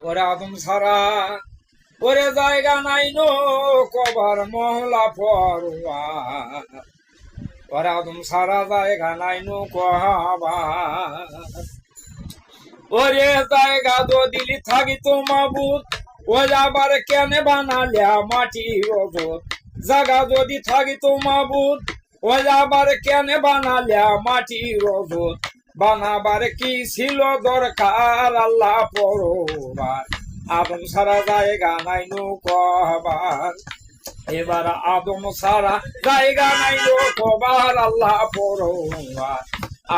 ওরে আদম সারা ওরে জায়গা নাই নো কবার মহলা পড়ুয়া ওরে আদম সারা জায়গা নাই নো কবার ওরে জায়গা দো দিলি থাকি তো মাবুদ ও যাবার কেন বানালিয়া মাটি রজত জায়গা যদি থাকি তো মাবুদ ও যাবার কেন বানালিয়া মাটি রজত বানাবার কি ছিল দরকার আল্লাহ পরবার আদম সারা জায়গা নাই নো কবার এবার আদম সারা জায়গা নাই নো কবার আল্লাহ পরবার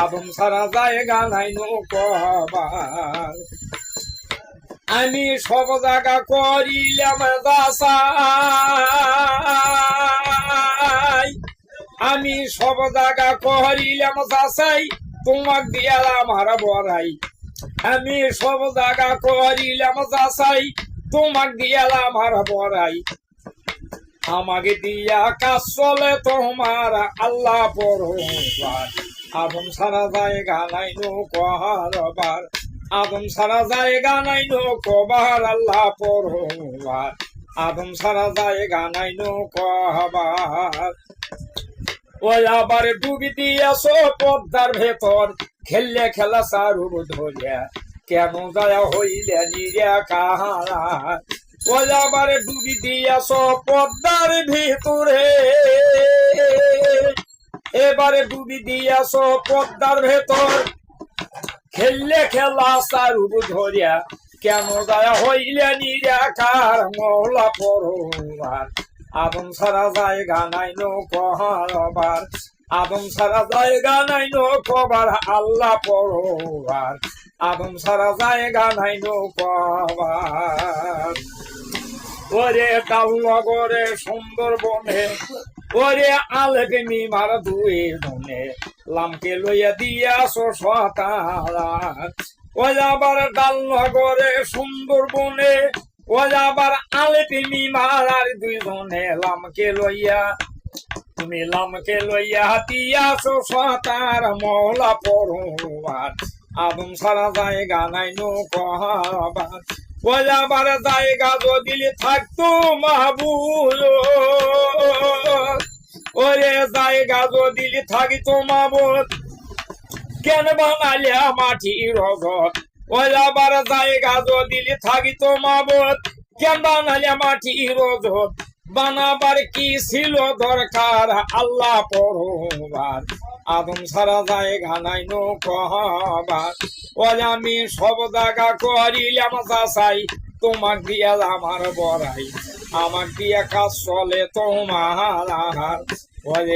আদম সারা জায়গা নাই নো কবার আমি সব জায়গা করিলাম যাচাই আমি সব জায়গা করিলাম যাচাই তোমাক দিয়ালাম আর বড়াই আমি সব জায়গা করিলাম যাচাই তোমাক দিয়ালাম আর বড়াই আমাকে দিয়া কাজ চলে তোমার আল্লাহ পরবার আদম সারা জায়গা নাই নো কবার আদম সারা জায়গা নাই নো কবার আল্লাহ পরবার আদম সারা জায়গা নাই নো কবার ওই আবার ডুবি দিয়াছ পদ্মার ভেতর খেললে খেলা সারুব ধরিয়া কেন যায় হইলে নিরা কাহারা ওই আবার ডুবি দিয়াছ পদ্মার ভিতরে এবারে ডুবি দিয়াছ পদ্মার ভেতর খেললে খেলা সারুব ধরিয়া কেন যায় হইলে নিরাকার মহলা পরবার আদম সারা জায়গা নাই নো কবার আদম সারা জায়গা নাই নো কবার আল্লাহ পরবার আদম সারা জায়গা নাই নো কবার ওরে ডালনগরে সুন্দরবনে ওরে আলেপে মিমার দুই জনে লামকে লইয়া দিয়াছ সতারা ও যাবার ডালনগরে সুন্দরবনে ও যাবার আলেপে মিমার আর দুইজনে লামকে লইয়া তুমি লামকে লইয়া দিয়াছ সতার মহলা পরবার আদম সারা জায়গা নাই নো কবার ও যাবার জায়গা যদি থাকতো মাহবুব ওরে জায়গা যদি থাকিত মাবুদ কেন বানালিয়া মাটি রজত ও যাবার জায়গা যদি থাকিত মাবুদ কেন বানালিয়া মাটি রজত বানাবার কি ছিল দরকার আল্লাহ পরবার আদম সারা জায়গা নাই নো কবার ও আমি সব জায়গা করিলাম যাচাই তোমাক দিয়া আমার বড়াই আমাক দিয়া কাজ চলে তোমার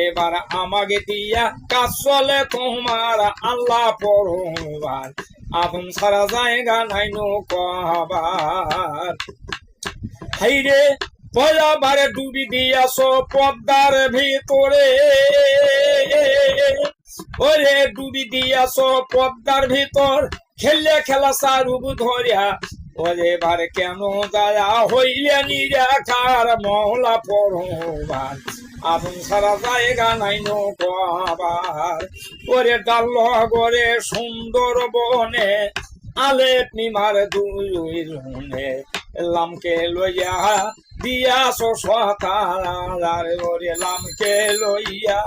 এবার আমাকে দিয়া কাজ চলে তোমার আল্লাহ পরবার আদম সারা জায়গা নাই নো কবার হাইরে পয়লাবারে ডুবি দিয়াছ পদ্মার ভিতরে ওরে ডুবি দিয়াছ পদ্মার ভিতর খেললে খেলা সারুব ধরিয়া ওরে বার কেন দয়া হইলে নিরাকার মহলা পরবার আদম সারা জায়গা নাই নো কবার ওরে ডালনগরে সুন্দরবনে আলেপ মিমার দুই জনে লামকে লইয়া দিয়াছ সতার ওরে লামকে লইয়া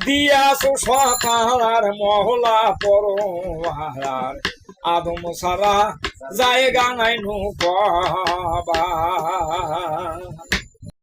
দিয়াছ সতার মহলা পরবার আদম সারা জায়গা নাই নো কবার